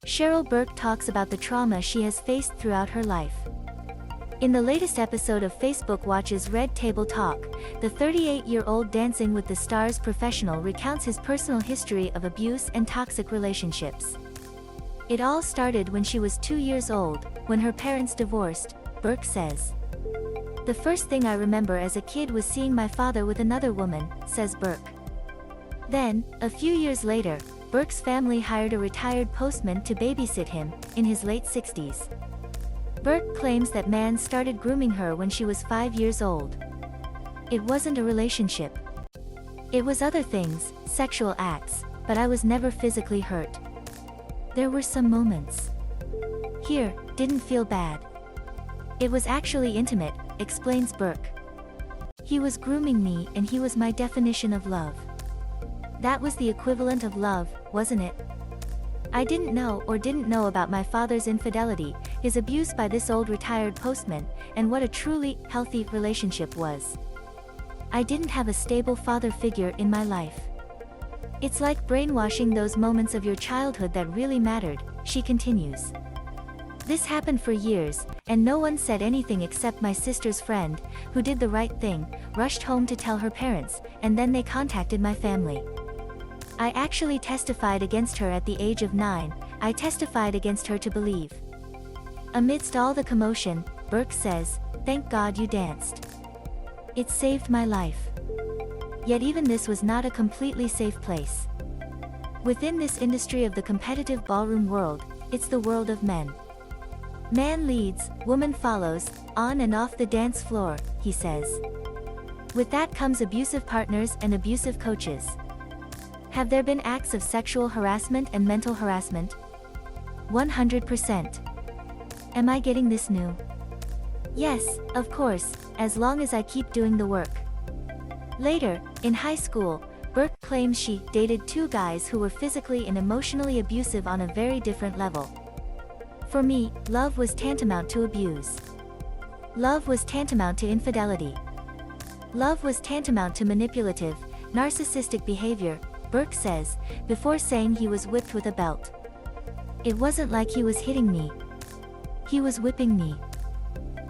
Cheryl Burke talks about the trauma she has faced throughout her life. In the latest episode of Facebook Watch's Red Table Talk, the 38-year-old Dancing with the Stars professional recounts his personal history of abuse and toxic relationships. It all started when she was 2 years old, when her parents divorced, Burke says. "The first thing I remember as a kid was seeing my father with another woman," says Burke. Then, a few years later, Burke's family hired a retired postman to babysit him, in his late 60s. Burke claims that man started grooming her when she was 5 years old. "It wasn't a relationship. It was other things, sexual acts, but I was never physically hurt. There were some moments. Here, didn't feel bad. It was actually intimate," explains Burke. "He was grooming me and he was my definition of love. That was the equivalent of love, wasn't it? I didn't know about my father's infidelity, his abuse by this old retired postman, and what a truly healthy relationship was. I didn't have a stable father figure in my life. It's like brainwashing those moments of your childhood that really mattered," she continues. "This happened for years, and no one said anything except my sister's friend, who did the right thing, rushed home to tell her parents, and then they contacted my family. I actually testified against her at the age of 9, I testified against her to believe." Amidst all the commotion, Burke says, "Thank God you danced. It saved my life." Yet even this was not a completely safe place. Within this industry of the competitive ballroom world, it's the world of men. "Man leads, woman follows, on and off the dance floor," he says. "With that comes abusive partners and abusive coaches." Have there been acts of sexual harassment and mental harassment? 100%. Am I getting this new? Yes, of course, as long as I keep doing the work. Later, in high school, Burke claims she dated 2 guys who were physically and emotionally abusive on a very different level. "For me, love was tantamount to abuse. Love was tantamount to infidelity. Love was tantamount to manipulative, narcissistic behavior," Burke says, before saying he was whipped with a belt. "It wasn't like he was hitting me. He was whipping me.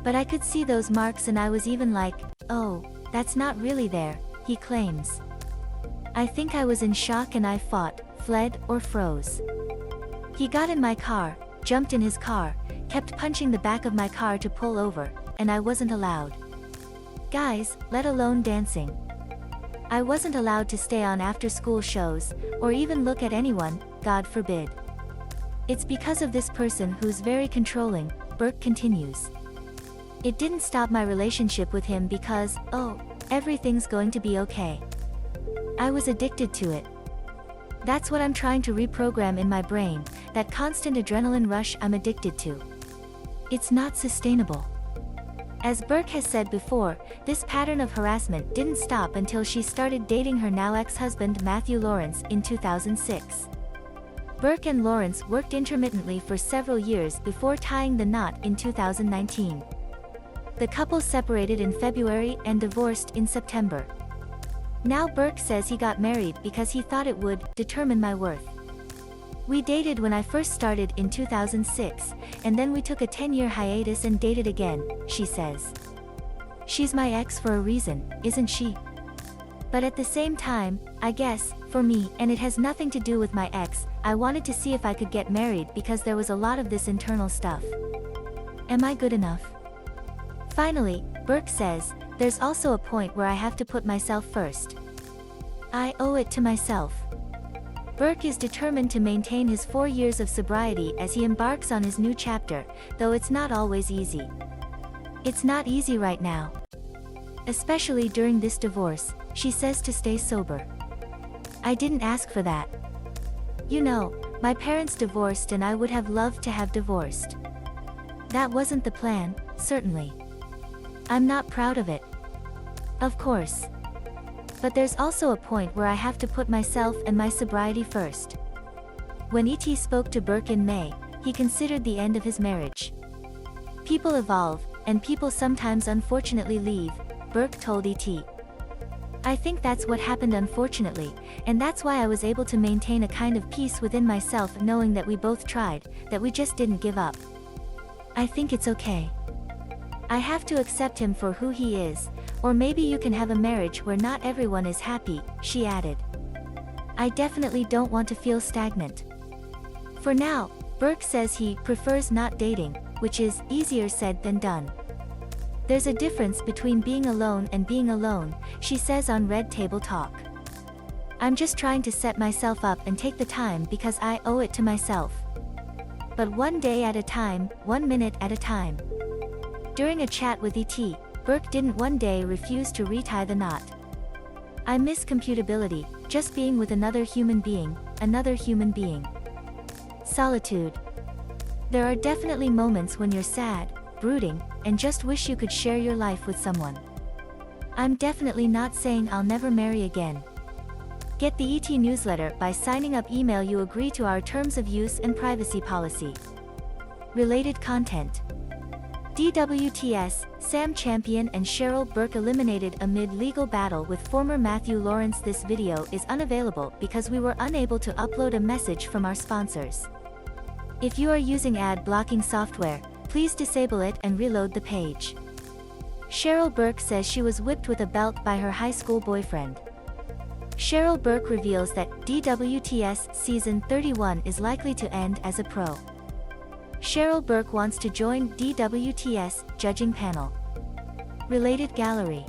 But I could see those marks and I was even like, oh, that's not really there," he claims. "I think I was in shock and I fought, fled, or froze. He got in my car, jumped in his car, kept punching the back of my car to pull over, and I wasn't allowed. Guys, let alone dancing. I wasn't allowed to stay on after-school shows, or even look at anyone, God forbid. It's because of this person who's very controlling," Burke continues. "It didn't stop my relationship with him because, oh, everything's going to be okay. I was addicted to it. That's what I'm trying to reprogram in my brain, that constant adrenaline rush I'm addicted to. It's not sustainable." As Burke has said before, this pattern of harassment didn't stop until she started dating her now ex-husband Matthew Lawrence in 2006. Burke and Lawrence worked intermittently for several years before tying the knot in 2019. The couple separated in February and divorced in September. Now Burke says he got married because he thought it would determine my worth. "We dated when I first started in 2006, and then we took a 10-year hiatus and dated again," she says. "She's my ex for a reason, isn't she? But at the same time, I guess, for me, and it has nothing to do with my ex, I wanted to see if I could get married because there was a lot of this internal stuff. Am I good enough?" Finally, Burke says, "There's also a point where I have to put myself first. I owe it to myself." Burke is determined to maintain his 4 years of sobriety as he embarks on his new chapter, though it's not always easy. "It's not easy right now. Especially during this divorce," she says, to stay sober. "I didn't ask for that. You know, my parents divorced and I would have loved to have divorced. That wasn't the plan, certainly. I'm not proud of it. Of course. But there's also a point where I have to put myself and my sobriety first." When E.T. spoke to Burke in May, he considered the end of his marriage. "People evolve, and people sometimes unfortunately leave," Burke told E.T. I think that's what happened unfortunately, and that's why I was able to maintain a kind of peace within myself knowing that we both tried, that we just didn't give up. I think it's okay. I have to accept him for who he is, or maybe you can have a marriage where not everyone is happy, she added. I definitely don't want to feel stagnant. For now, Burke says he prefers not dating, which is easier said than done. There's a difference between being alone and being alone, she says on Red Table Talk. I'm just trying to set myself up and take the time because I owe it to myself. But one day at a time, 1 minute at a time. During a chat with ET, Burke didn't one day refuse to retie the knot. I miss computability, just being with another human being. Solitude. There are definitely moments when you're sad, brooding, and just wish you could share your life with someone. I'm definitely not saying I'll never marry again. Get the ET newsletter by signing up. Email you agree to our terms of use and privacy policy. Related content. DWTS, Sam Champion and Cheryl Burke eliminated amid legal battle with former Matthew Lawrence. This video is unavailable because we were unable to upload a message from our sponsors. If you are using ad blocking software, please disable it and reload the page. Cheryl Burke says she was whipped with a belt by her high school boyfriend. Cheryl Burke reveals that DWTS Season 31 is likely to end as a pro. Cheryl Burke wants to join DWTS judging panel. Related gallery.